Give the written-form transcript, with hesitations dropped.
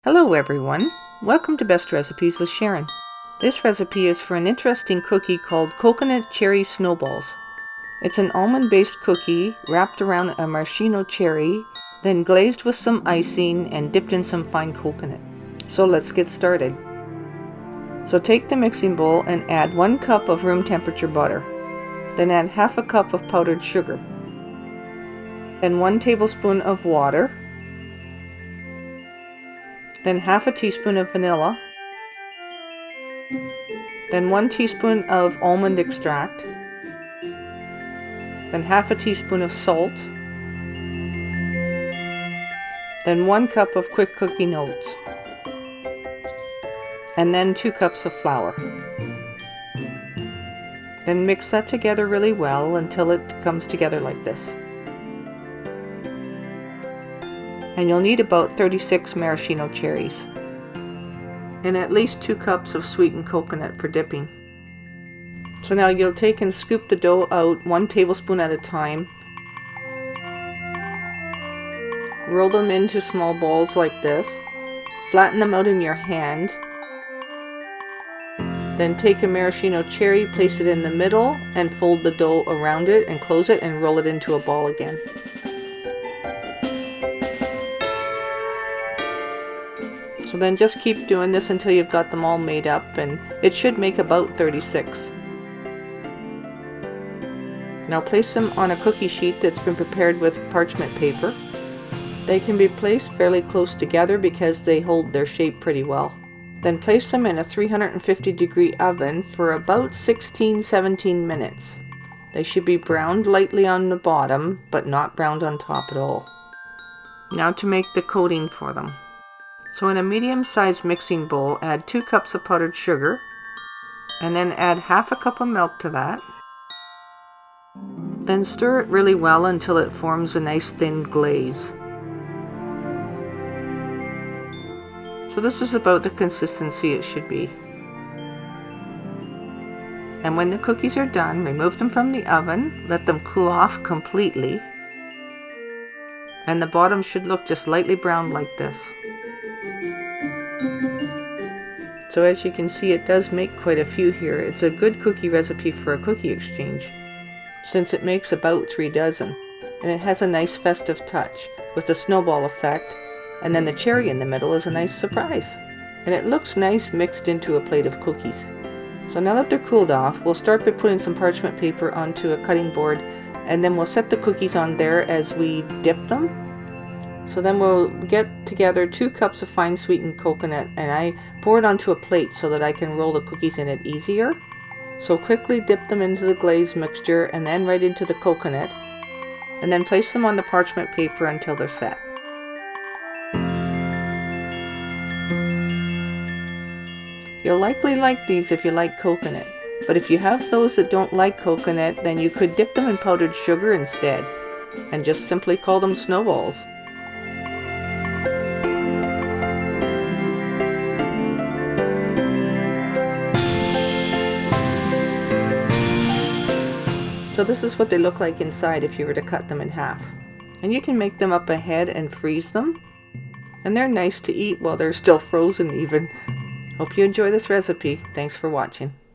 Hello everyone, welcome to Best Recipes with Sharon. This recipe is for an interesting cookie called Coconut Cherry Snowballs. It's an almond-based cookie wrapped around a maraschino cherry, then glazed with some icing and dipped in some fine coconut. So let's get started. So take the mixing bowl and add 1 cup of room temperature butter. Then add half a cup of powdered sugar. Then 1 tablespoon of water. Then half a teaspoon of vanilla, then 1 teaspoon of almond extract, then half a teaspoon of salt, then 1 cup of quick cooking oats, and then 2 cups of flour. Then mix that together really well until it comes together like this. And you'll need about 36 maraschino cherries and at least 2 cups of sweetened coconut for dipping. So now you'll take and scoop the dough out 1 tablespoon at a time. Roll them into small balls like this. Flatten them out in your hand. Then take a maraschino cherry, place it in the middle and fold the dough around it and close it and roll it into a ball again. So then just keep doing this until you've got them all made up, and it should make about 36. Now place them on a cookie sheet that's been prepared with parchment paper. They can be placed fairly close together because they hold their shape pretty well. Then place them in a 350-degree oven for about 16-17 minutes. They should be browned lightly on the bottom, but not browned on top at all. Now to make the coating for them. So in a medium-sized mixing bowl, add 2 cups of powdered sugar, and then add half a cup of milk to that. Then stir it really well until it forms a nice thin glaze. So this is about the consistency it should be. And when the cookies are done, remove them from the oven, let them cool off completely, and the bottom should look just lightly browned like this. So as you can see, it does make quite a few here. It's a good cookie recipe for a cookie exchange, since it makes about 3 dozen. And it has a nice festive touch with the snowball effect, and then the cherry in the middle is a nice surprise. And it looks nice mixed into a plate of cookies. So now that they're cooled off, we'll start by putting some parchment paper onto a cutting board, and then we'll set the cookies on there as we dip them. So then we'll get together 2 cups of fine sweetened coconut, and I pour it onto a plate so that I can roll the cookies in it easier. So quickly dip them into the glaze mixture and then right into the coconut, and then place them on the parchment paper until they're set. You'll likely like these if you like coconut, but if you have those that don't like coconut, then you could dip them in powdered sugar instead and just simply call them snowballs. So this is what they look like inside if you were to cut them in half. And you can make them up ahead and freeze them. And they're nice to eat while they're still frozen even. Hope you enjoy this recipe. Thanks for watching.